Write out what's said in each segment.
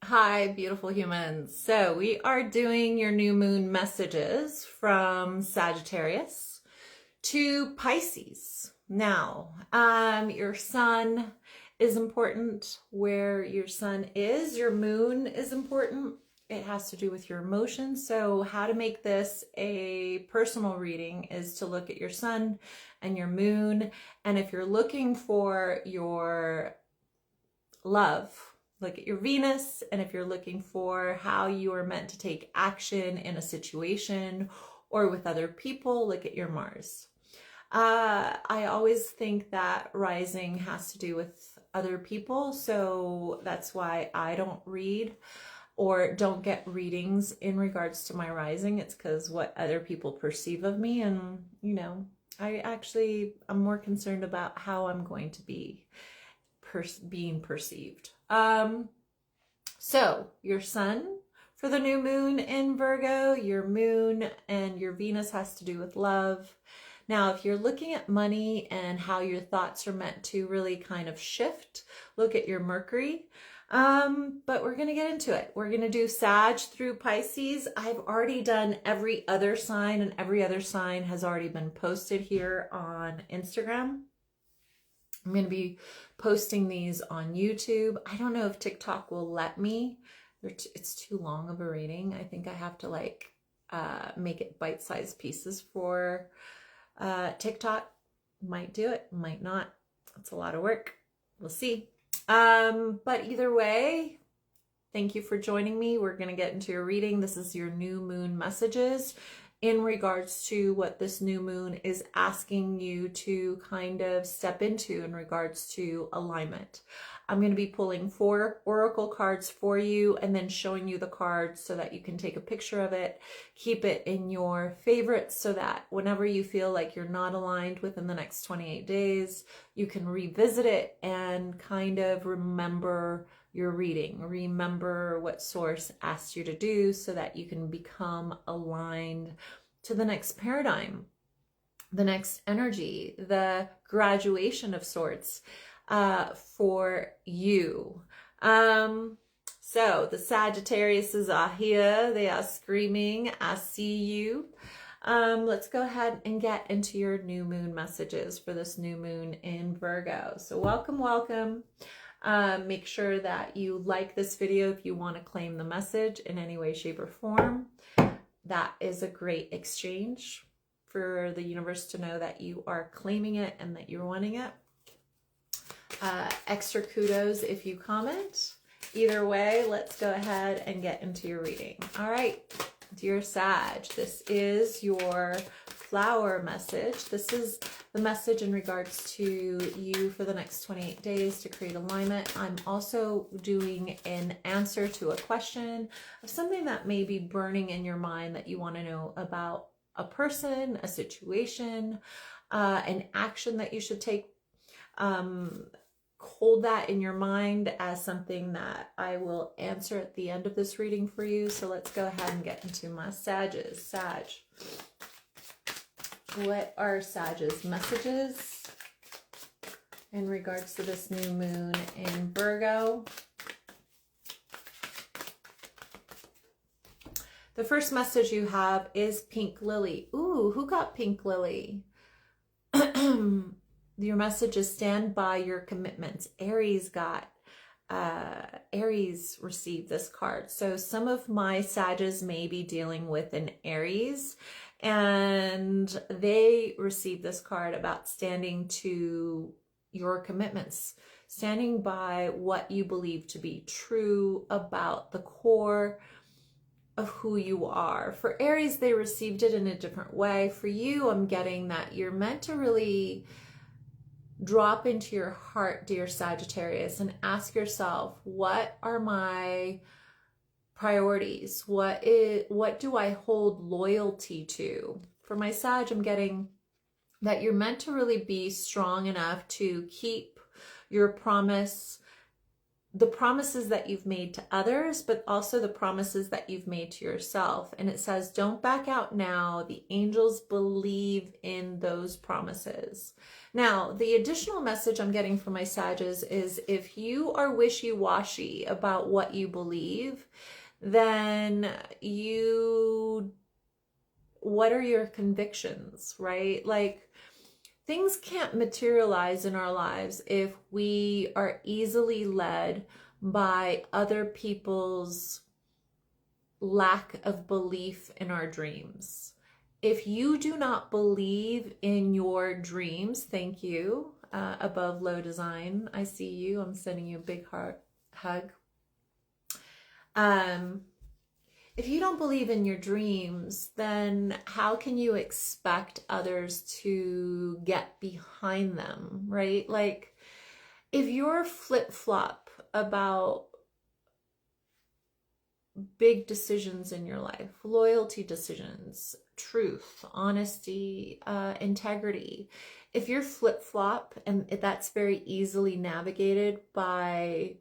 Hi, beautiful humans. So we are doing your new moon messages from Sagittarius to Pisces. Now, your sun is important. Where your sun is, your moon is important. It has to do with your emotions. So how to make this a personal reading is to look at your sun and your moon. And if you're looking for your love, look at your Venus. And if you're looking for how you are meant to take action in a situation or with other people, look at your Mars. I always think that rising has to do with other people, so that's why I don't read or don't get readings in regards to my rising. It's because what other people perceive of me, and I'm more concerned about how I'm going to be being perceived. So your sun for the new moon in Virgo, your moon and your Venus has to do with love. Now, if you're looking at money and how your thoughts are meant to really kind of shift, look at your Mercury. But we're going to get into it. We're going to do Sag through Pisces. I've already done every other sign, and every other sign has already been posted here on Instagram. I'm going to be posting these on YouTube. I don't know if TikTok will let me. It's too long of a reading. I think I have to make it bite-sized pieces for TikTok. Might do it, might not. It's a lot of work. We'll see. But either way, thank you for joining me. We're going to get into your reading. This is your new moon messages in regards to what this new moon is asking you to kind of step into in regards to alignment. I'm going to be pulling 4 oracle cards for you and then showing you the cards so that you can take a picture of it, keep it in your favorites so that whenever you feel like you're not aligned within the next 28 days, you can revisit it and kind of remember your reading. Remember what source asked you to do so that you can become aligned to the next paradigm, the next energy, the graduation of sorts for you. So the Sagittariuses are here. They are screaming, I see you. Let's go ahead and get into your new moon messages for this new moon in Virgo. So welcome, welcome. Make sure that you like this video if you want to claim the message in any way, shape, or form. That is a great exchange for the universe to know that you are claiming it and that you're wanting it. Extra kudos if you comment. Either way, let's go ahead and get into your reading. All right, dear Sag, this is your flower message. This is the message in regards to you for the next 28 days to create alignment. I'm also doing an answer to a question of something that may be burning in your mind that you want to know about a person, a situation, an action that you should take. Hold that in your mind as something that I will answer at the end of this reading for you. So let's go ahead and get into my Sages. Sag. What are Sag's messages in regards to this new moon in Virgo? The first message you have is Pink Lily. Ooh, who got Pink Lily? Your message is stand by your commitments. Aries received this card. So some of my Sages may be dealing with an Aries, and they received this card about standing to your commitments, standing by what you believe to be true about the core of who you are. For Aries, they received it in a different way. For you, I'm getting that you're meant to really drop into your heart, dear Sagittarius, and ask yourself, what are my priorities? What do I hold loyalty to? For my Sag, I'm getting that you're meant to really be strong enough to keep your promise the promises that you've made to others, but also the promises that you've made to yourself. And it says, don't back out now. The angels believe in those promises. Now, the additional message I'm getting from my Sages is if you are wishy-washy about what you believe, then what are your convictions, right? Like, things can't materialize in our lives if we are easily led by other people's lack of belief in our dreams. If you do not believe in your dreams, thank you, Above Low Design, I see you, I'm sending you a big hug. If you don't believe in your dreams, then how can you expect others to get behind them, right? Like, if you're flip-flop about big decisions in your life, loyalty decisions, truth, honesty, integrity, if you're flip-flop and that's very easily navigated by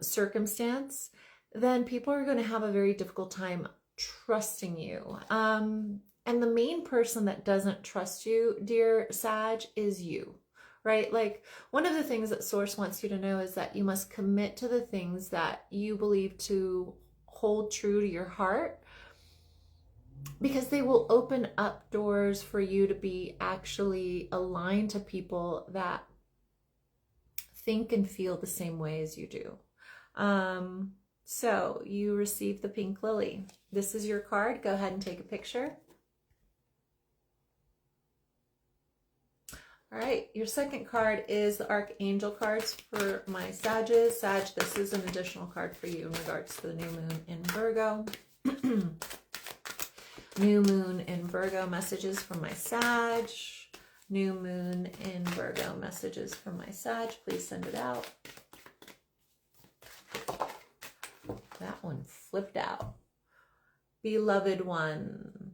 circumstance, then people are going to have a very difficult time trusting you. And the main person that doesn't trust you, dear Sag, is you, right? Like, one of the things that Source wants you to know is that you must commit to the things that you believe to hold true to your heart, because they will open up doors for you to be actually aligned to people that think and feel the same way as you do. So you received the pink lily. This is your card. Go ahead and take a picture. All right, your second card is the Archangel cards for my Sages. Sag, this is an additional card for you in regards to the new moon in Virgo. New moon in Virgo, messages from my Sag. New moon in Virgo, messages from my Sag. Please send it out. That one flipped out. Beloved one,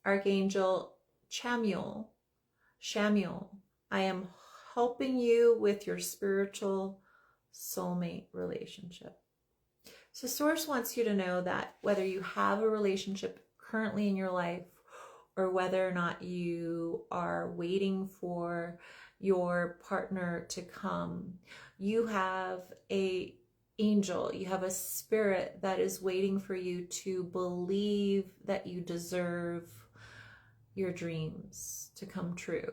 Archangel Chamuel, I am helping you with your spiritual soulmate relationship. So Source wants you to know that whether you have a relationship currently in your life or whether or not you are waiting for your partner to come, you have a angel, you have a spirit that is waiting for you to believe that you deserve your dreams to come true.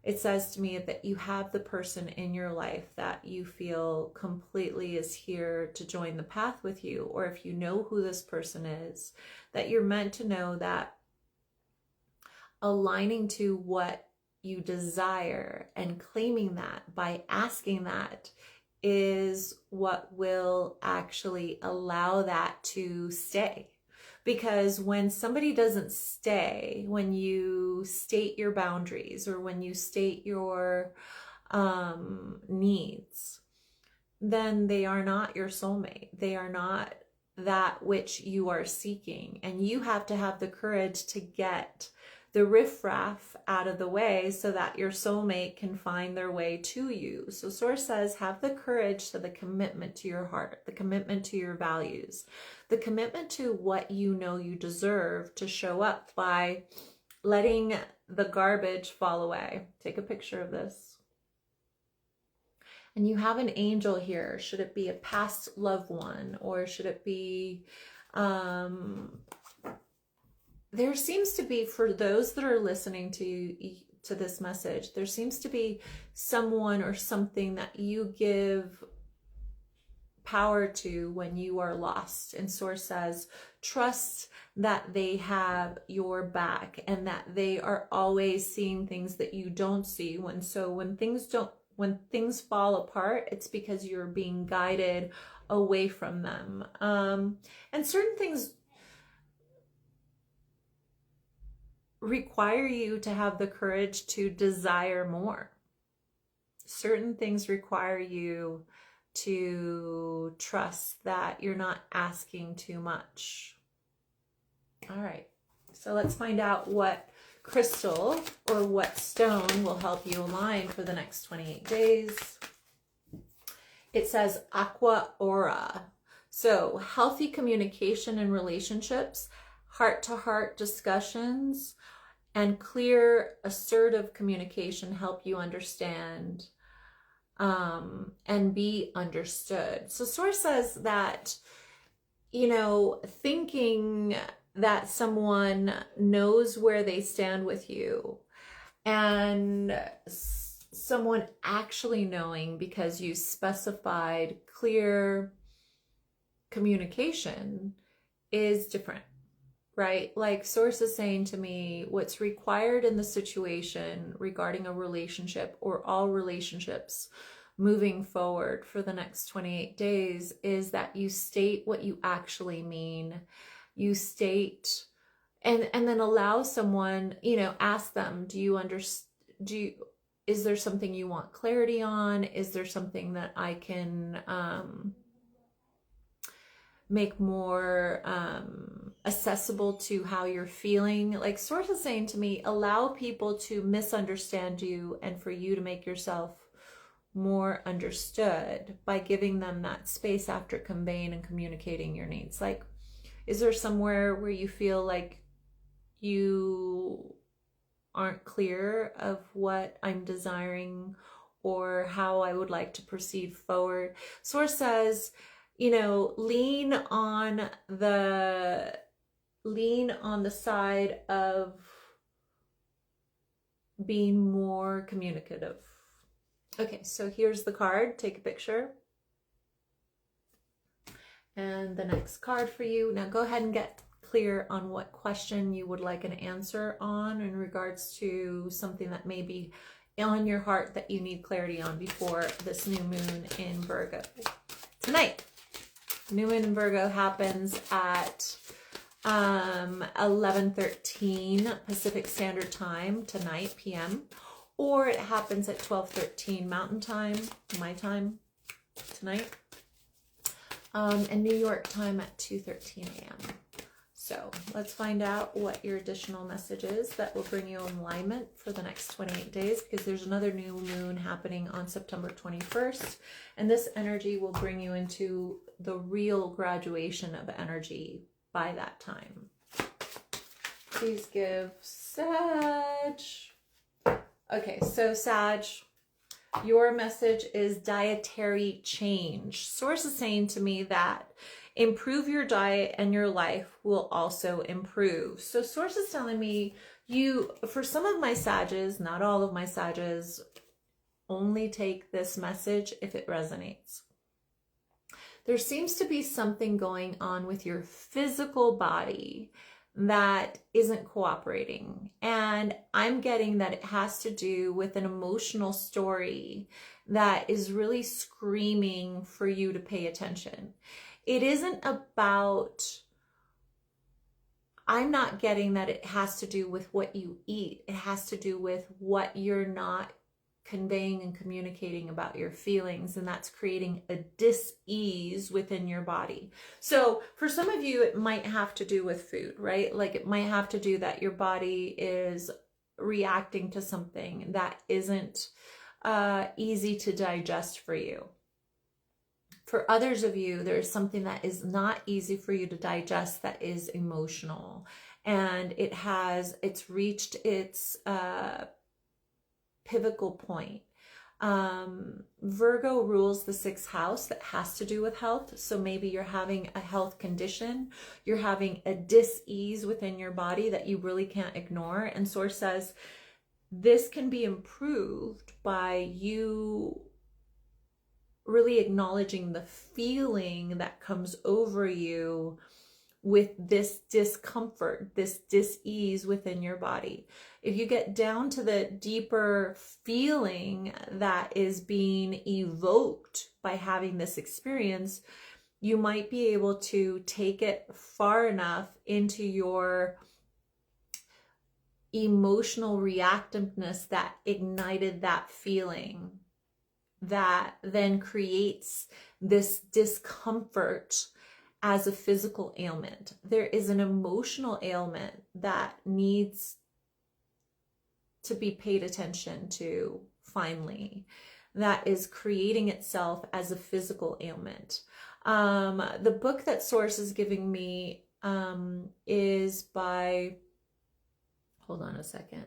It says to me that you have the person in your life that you feel completely is here to join the path with you, or if you know who this person is, that you're meant to know that aligning to what you desire and claiming that by asking that is what will actually allow that to stay. Because when somebody doesn't stay, when you state your boundaries or when you state your needs, then they are not your soulmate. They are not that which you are seeking. And you have to have the courage to get the riffraff out of the way so that your soulmate can find their way to you. So Source says, have the courage to the commitment to your heart, the commitment to your values, the commitment to what you know you deserve to show up by letting the garbage fall away. Take a picture of this. And you have an angel here. Should it be a past loved one, or should it be there seems to be, for those that are listening to this message, there seems to be someone or something that you give power to when you are lost. And Source says, trust that they have your back and that they are always seeing things that you don't see. When things fall apart, it's because you're being guided away from them. And certain things require you to have the courage to desire more. Certain things require you to trust that you're not asking too much. All right, so let's find out what crystal or what stone will help you align for the next 28 days. It says aqua aura. So healthy communication in relationships, heart-to-heart discussions, and clear, assertive communication help you understand and be understood. So Source says that, thinking that someone knows where they stand with you, and someone actually knowing because you specified clear communication is different, right? Like Source is saying to me, what's required in the situation regarding a relationship or all relationships moving forward for the next 28 days is that you state what you actually mean. You state and then allow someone, ask them, is there something you want clarity on? Is there something that I can make more accessible to how you're feeling? Like Source is saying to me, allow people to misunderstand you and for you to make yourself more understood by giving them that space after conveying and communicating your needs. Like, is there somewhere where you feel like you aren't clear of what I'm desiring or how I would like to proceed forward? Source says, lean on the side of being more communicative. Okay, so here's the card. Take a picture. And the next card for you. Now go ahead and get clear on what question you would like an answer on in regards to something that may be on your heart that you need clarity on before this new moon in Virgo. Tonight, new moon in Virgo happens at 11:13 Pacific Standard Time tonight, p.m. Or it happens at 12:13 Mountain Time, my time, tonight. And New York time at 2:13 a.m. So let's find out what your additional message is that will bring you in alignment for the next 28 days, because there's another new moon happening on September 21st. And this energy will bring you into the real graduation of energy by that time. Please give Sag. Okay, so Sag, your message is dietary change. Source is saying to me that improve your diet and your life will also improve. So Source is telling me for some of my Sages, not all of my Sages, only take this message if it resonates. There seems to be something going on with your physical body that isn't cooperating. And I'm getting that it has to do with an emotional story that is really screaming for you to pay attention. It isn't about, I'm not getting that it has to do with what you eat. It has to do with what you're not conveying and communicating about your feelings, and that's creating a dis-ease within your body. So for some of you, it might have to do with food, right? Like it might have to do that your body is reacting to something that isn't easy to digest for you. For others of you, there's something that is not easy for you to digest that is emotional, and it's reached its pivotal point. Virgo rules the 6th house that has to do with health. So maybe you're having a health condition, you're having a dis-ease within your body that you really can't ignore. And Source says this can be improved by you really acknowledging the feeling that comes over you with this discomfort, this dis-ease within your body. If you get down to the deeper feeling that is being evoked by having this experience, you might be able to take it far enough into your emotional reactiveness that ignited that feeling, that then creates this discomfort as a physical ailment. There is an emotional ailment that needs to be paid attention to finally. that is creating itself as a physical ailment. The book that Source is giving me is by, hold on a second.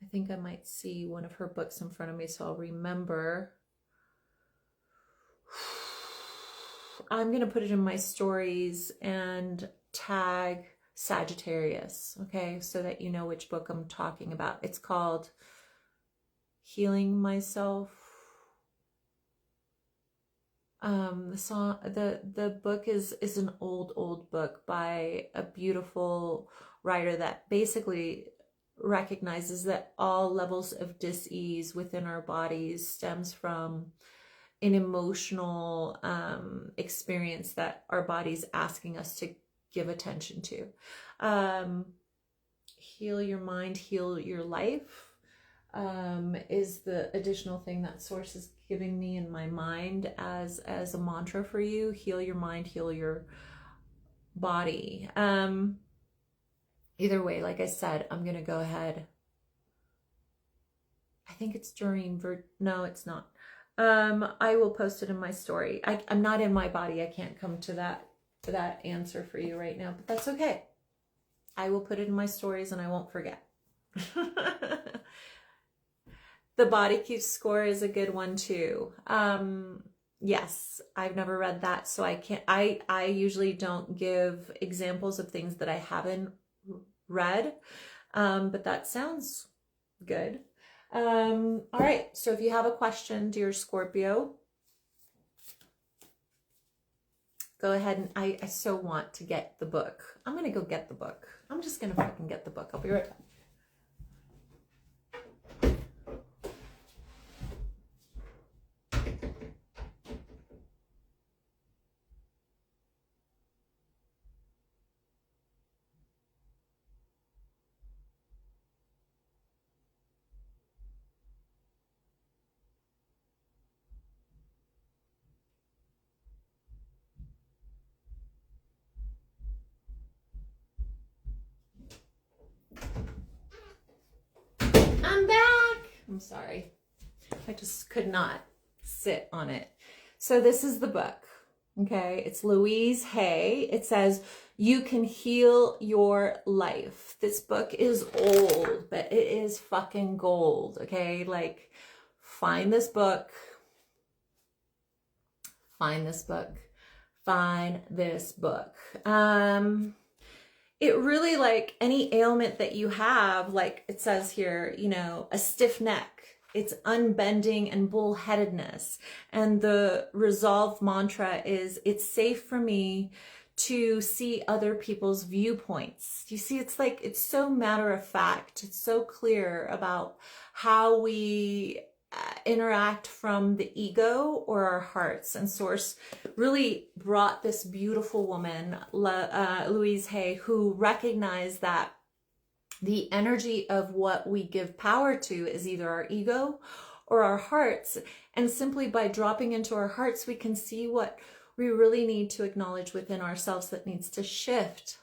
I think I might see one of her books in front of me, so I'll remember. I'm going to put it in my stories and tag Sagittarius, okay, so that you know which book I'm talking about. It's called Healing Myself. The book is an old book by a beautiful writer that basically recognizes that all levels of dis-ease within our bodies stems from an emotional experience that our body's asking us to give attention to. Heal your mind, heal your life is the additional thing that Source is giving me in my mind as a mantra for you. Heal your mind, heal your body. Either way, like I said, I'm gonna go ahead. I think it's during no, it's not. I will post it in my story. I'm not in my body. I can't come to that answer for you right now, but that's okay. I will put it in my stories and I won't forget. The Body Keeps Score is a good one too. Yes, I've never read that, so I can't. I usually don't give examples of things that I haven't read, but that sounds good. All right, so if you have a question, dear Scorpio, go ahead and I so want to get the book. I'm gonna go get the book. I'm just gonna fucking get the book. I'll be right back. I'm back. I'm sorry. I just could not sit on it. So this is the book. Okay. It's Louise Hay. It says, You Can Heal Your Life. This book is old, but it is fucking gold. Okay. Like, find this book. Find this book. Find this book. It really, like any ailment that you have, like it says here, you know, a stiff neck, it's unbending and bullheadedness. And the resolve mantra is, it's safe for me to see other people's viewpoints. You see, it's like, it's so matter of fact. It's so clear about how we interact from the ego or our hearts. And Source really brought this beautiful woman, Louise Hay, who recognized that the energy of what we give power to is either our ego or our hearts. And simply by dropping into our hearts, we can see what we really need to acknowledge within ourselves that needs to shift.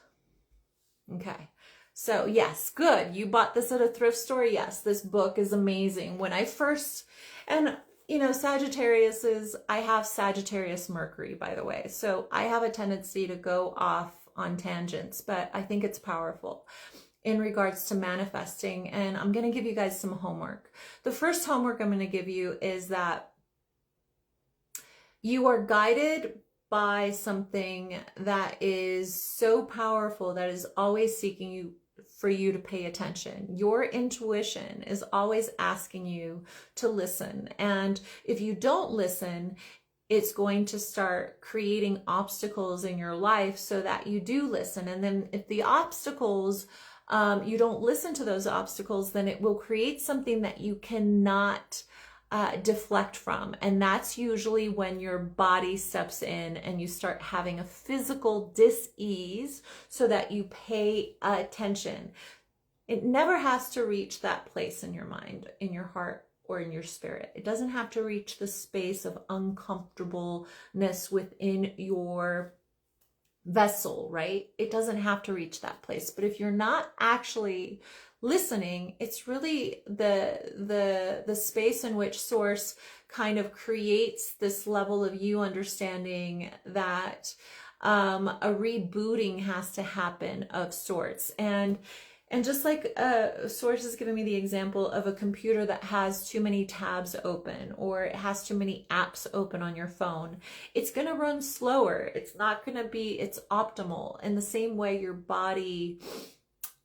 Okay. So yes, good. You bought this at a thrift store. Yes, this book is amazing. When I first, and you know, Sagittarius is, I have Sagittarius Mercury, by the way. So I have a tendency to go off on tangents, but I think it's powerful in regards to manifesting. And I'm going to give you guys some homework. The first homework I'm going to give you is that you are guided by something that is so powerful, that is always seeking you for you to pay attention. Your intuition is always asking you to listen. And if you don't listen, it's going to start creating obstacles in your life so that you do listen. And then if the obstacles, you don't listen to those obstacles, then it will create something that you cannot deflect from. And that's usually when your body steps in and you start having a physical dis-ease so that you pay attention. It never has to reach that place in your mind, in your heart, or in your spirit. It doesn't have to reach the space of uncomfortableness within your vessel, right? It doesn't have to reach that place. But if you're not actually listening. It's really the space in which Source kind of creates this level of you understanding that a rebooting has to happen of sorts. And just like Source is giving me the example of a computer that has too many tabs open, or it has too many apps open on your phone, it's going to run slower. It's not going to be its optimal. In the same way, your body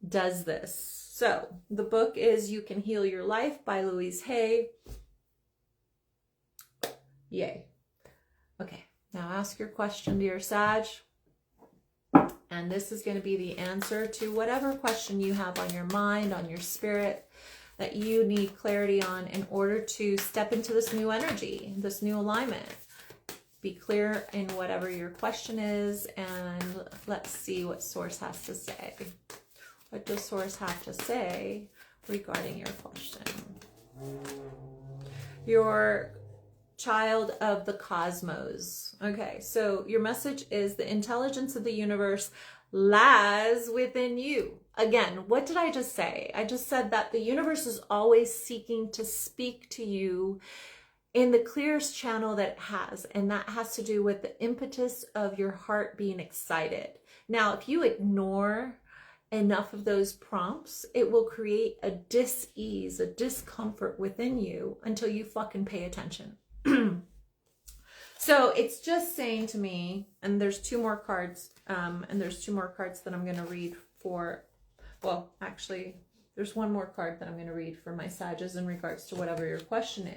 does this. So the book is You Can Heal Your Life by Louise Hay. Yay. Okay, now ask your question, dear Sag. And this is going to be the answer to whatever question you have on your mind, on your spirit, that you need clarity on in order to step into this new energy, this new alignment. Be clear in whatever your question is, and let's see what Source has to say. What does Source have to say regarding your question? Your child of the cosmos. Okay, so your message is the intelligence of the universe lies within you. Again, what did I just say? I just said that the universe is always seeking to speak to you in the clearest channel that it has, and that has to do with the impetus of your heart being excited. Now, if you ignore enough of those prompts, it will create a dis-ease, a discomfort within you until you fucking pay attention. So it's just saying to me, and there's two more cards, that I'm going to read for, well, actually, there's one more card that I'm going to read for my Sages in regards to whatever your question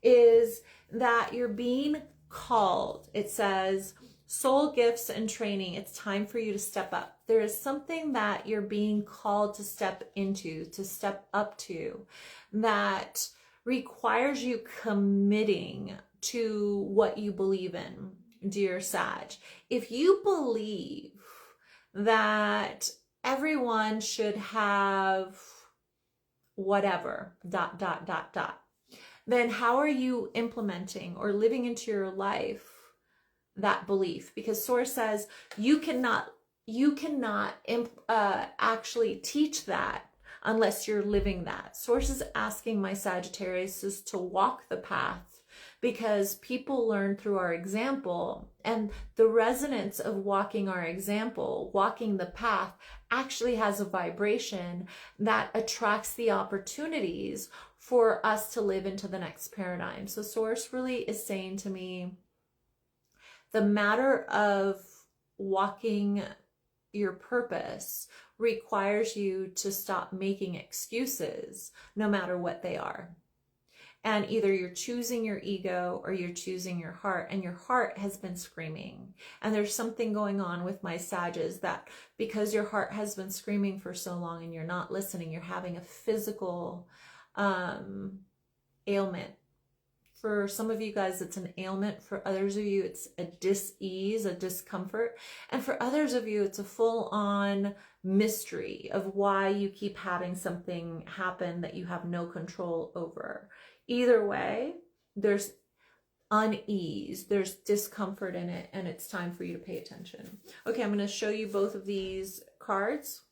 is that you're being called. It says, soul gifts and training, it's time for you to step up. There is something that you're being called to step into, to step up to, that requires you committing to what you believe in, dear Sag. If you believe that everyone should have whatever, ... then how are you implementing or living into your life that belief? Because Source says you cannot actually teach that unless you're living that. Source is asking my Sagittarius is to walk the path, because people learn through our example, and the resonance of walking our example, walking the path, actually has a vibration that attracts the opportunities for us to live into the next paradigm. So Source really is saying to me, the matter of walking your purpose requires you to stop making excuses, no matter what they are. And either you're choosing your ego or you're choosing your heart, and your heart has been screaming. And there's something going on with my Sages that because your heart has been screaming for so long and you're not listening, you're having a physical ailment. For some of you guys, it's an ailment. For others of you, it's a dis-ease, a discomfort. And for others of you, it's a full-on mystery of why you keep having something happen that you have no control over. Either way, there's unease, there's discomfort in it, and it's time for you to pay attention. Okay, I'm going to show you both of these cards.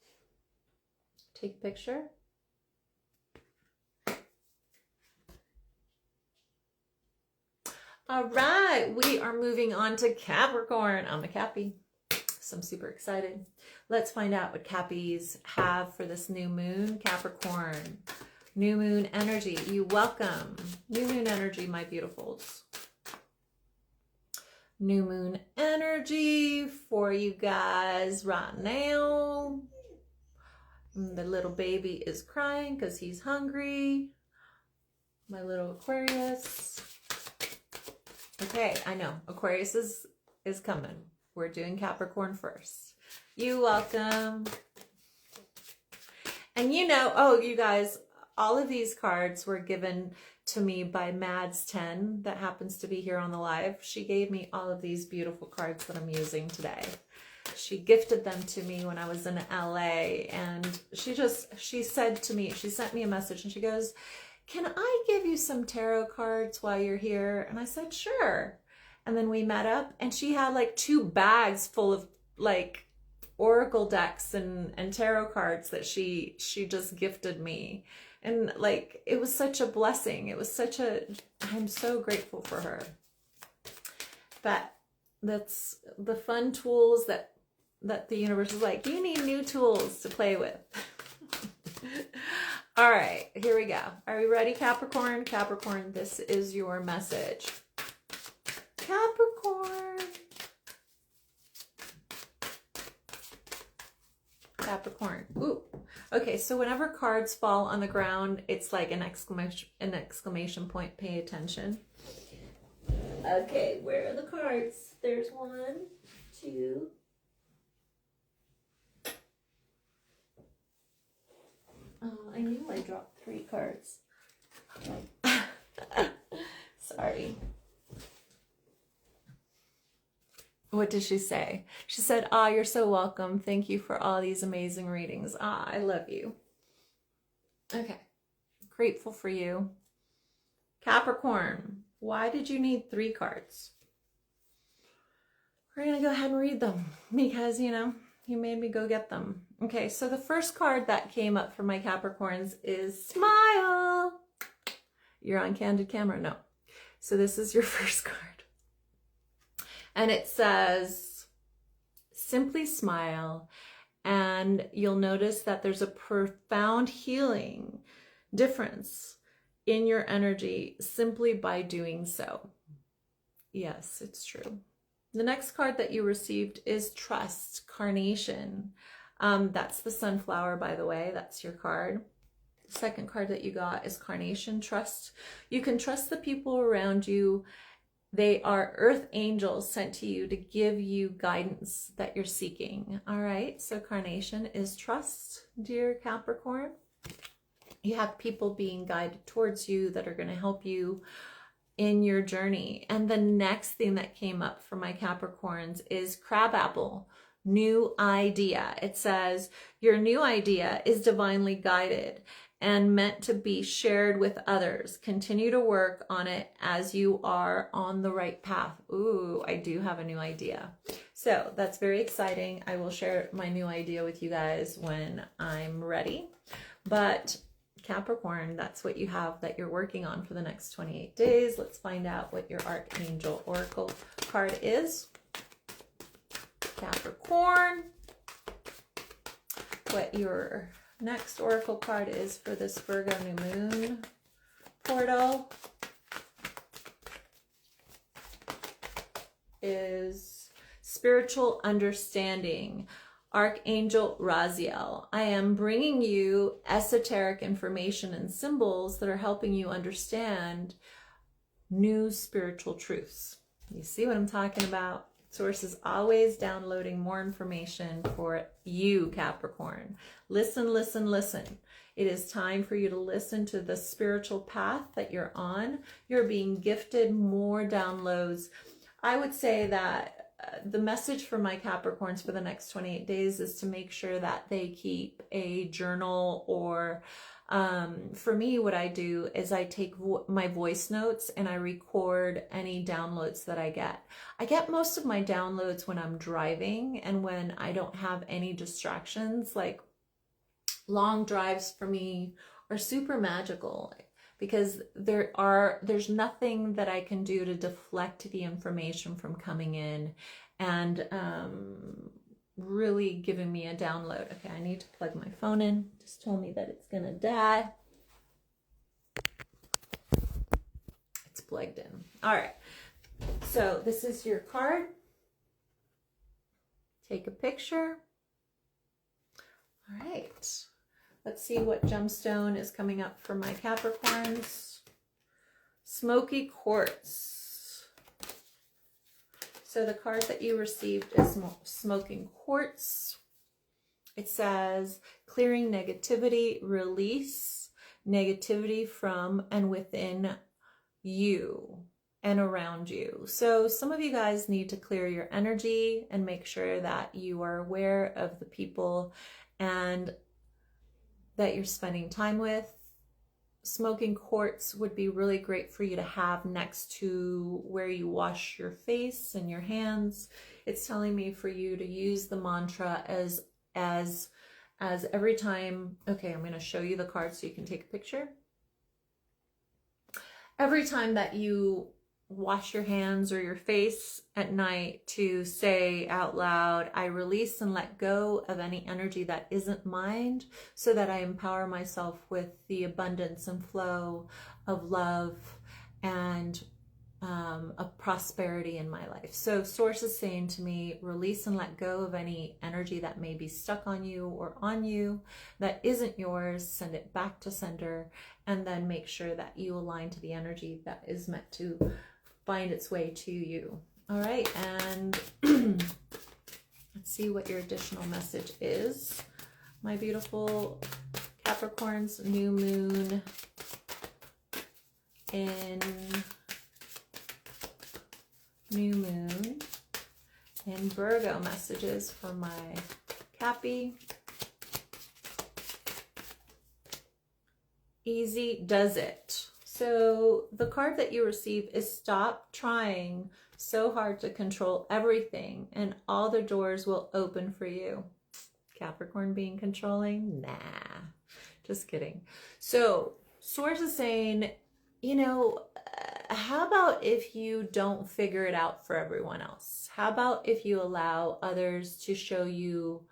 Take a picture. All right, we are moving on to Capricorn. I'm a Cappy, so I'm super excited. Let's find out what Cappies have for this new moon. Capricorn, new moon energy. You welcome. New moon energy, my beautifuls. New moon energy for you guys right now. The little baby is crying because he's hungry. My little Aquarius. Okay, I know. Aquarius is coming. We're doing Capricorn first. You welcome. And you know, oh, you guys, all of these cards were given to me by Mads10, that happens to be here on the live. She gave me all of these beautiful cards that I'm using today. She gifted them to me when I was in LA, and she said to me, she sent me a message and she goes, "Can I give you some tarot cards while you're here?" And I said, sure. And then we met up and she had like 2 bags full of like oracle decks and tarot cards that she just gifted me. And like, it was such a blessing. It was such a, I'm so grateful for her. But that's the fun tools that the universe is like, you need new tools to play with. All right, here we go. Are we ready, Capricorn? Capricorn, this is your message. Capricorn. Capricorn. Ooh. Okay, so whenever cards fall on the ground, it's like an exclamation point. Pay attention. Okay, where are the cards? There's 1, 2. Oh, I knew I dropped 3 cards. Sorry. What did she say? She said, "Ah, you're so welcome. Thank you for all these amazing readings. Ah, I love you." Okay. Grateful for you. Capricorn, why did you need 3 cards? We're going to go ahead and read them because, you know, you made me go get them. Okay, so the first card that came up for my Capricorns is Smile. You're on candid camera? No. So this is your first card. And it says, simply smile, and you'll notice that there's a profound healing difference in your energy simply by doing so. Yes, it's true. The next card that you received is Trust, Carnation. That's the sunflower, by the way. That's your card. The second card that you got is Carnation, Trust. You can trust the people around you. They are earth angels sent to you to give you guidance that you're seeking. All right, so Carnation is trust, dear Capricorn. You have people being guided towards you that are going to help you in your journey. And the next thing that came up for my Capricorns is Crabapple, new idea. It says, your new idea is divinely guided and meant to be shared with others. Continue to work on it as you are on the right path. Ooh, I do have a new idea. So that's very exciting. I will share my new idea with you guys when I'm ready. But Capricorn, that's what you have that you're working on for the next 28 days. Let's find out what your Archangel Oracle card is. Capricorn, what your next oracle card is for this Virgo new moon portal is Spiritual Understanding, Archangel Raziel. I am bringing you esoteric information and symbols that are helping you understand new spiritual truths. You see what I'm talking about? Source is always downloading more information for you, Capricorn. Listen, listen, listen. It is time for you to listen to the spiritual path that you're on. You're being gifted more downloads. I would say that the message for my Capricorns for the next 28 days is to make sure that they keep a journal, or for me, what I do is I take my voice notes and I record any downloads that I get. I get most of my downloads when I'm driving and when I don't have any distractions. Like, long drives for me are super magical because there's nothing that I can do to deflect the information from coming in and really giving me a download. Okay, I need to plug my phone in. Just told me that it's gonna die. It's plugged in. All right, so this is your card. Take a picture. All right, let's see what gemstone is coming up for my Capricorns. Smoky Quartz. So the card that you received is Smoking Quartz. It says, clearing negativity, release negativity from and within you and around you. So some of you guys need to clear your energy and make sure that you are aware of the people and that you're spending time with. smoking quartz would be really great for you to have next to where you wash your face and your hands. It's telling me for you to use the mantra as every time. Okay, I'm going to show you the card so you can take a picture. Every time that you wash your hands or your face at night, to say out loud, I release and let go of any energy that isn't mine, so that I empower myself with the abundance and flow of love and of prosperity in my life. So Source is saying to me, release and let go of any energy that may be stuck on you or on you that isn't yours. Send it back to sender, and then make sure that you align to the energy that is meant to find its way to you. All right, and let's see what your additional message is. My beautiful Capricorns, new moon in Virgo messages for my Cappy. Easy does it. So the card that you receive is stop trying so hard to control everything and all the doors will open for you. Capricorn being controlling? Nah, just kidding. So Source is saying, you know, how about if you don't figure it out for everyone else? How about if you allow others to show you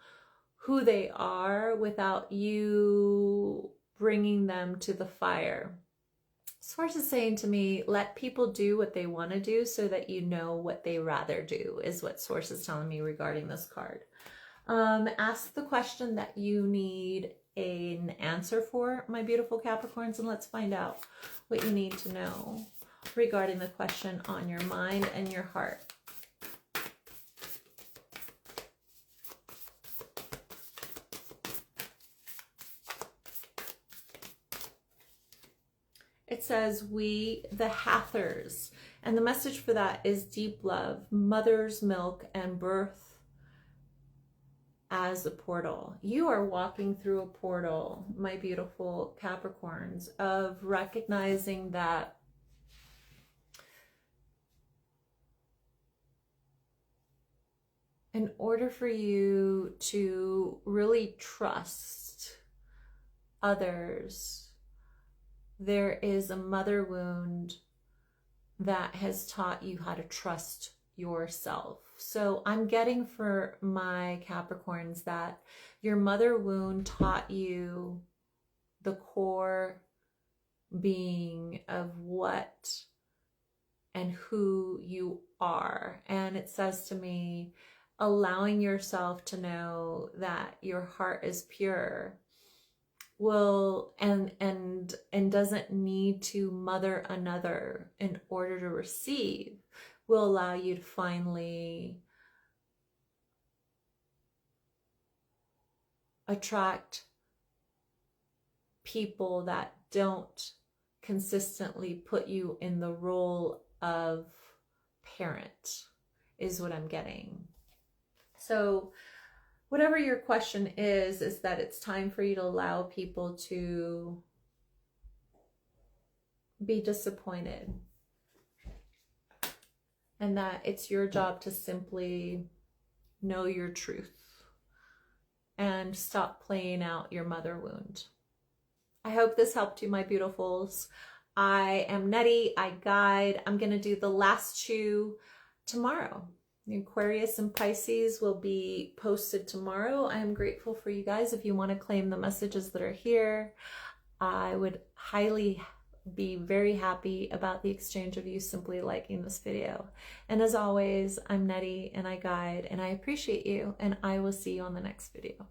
who they are without you bringing them to the fire? Source is saying to me, let people do what they want to do so that you know what they rather do, is what Source is telling me regarding this card. Ask the question that you need an answer for, my beautiful Capricorns, and let's find out what you need to know regarding the question on your mind and your heart. It says, we the Hathors, and the message for that is deep love, mother's milk, and birth as a portal. You are walking through a portal, my beautiful Capricorns, of recognizing that in order for you to really trust others, there is a mother wound that has taught you how to trust yourself. So I'm getting for my Capricorns that your mother wound taught you the core being of what and who you are. And it says to me, allowing yourself to know that your heart is pure will and doesn't need to mother another in order to receive, will allow you to finally attract people that don't consistently put you in the role of parent, is what I'm getting. So whatever your question is that it's time for you to allow people to be disappointed, and that it's your job to simply know your truth and stop playing out your mother wound. I hope this helped you, my beautifuls. I am Nery, I guide. I'm going to do the last two tomorrow. The Aquarius and Pisces will be posted tomorrow. I am grateful for you guys. If you want to claim the messages that are here, I would highly be very happy about the exchange of you simply liking this video. And as always, I'm Nery and I guide, and I appreciate you, and I will see you on the next video.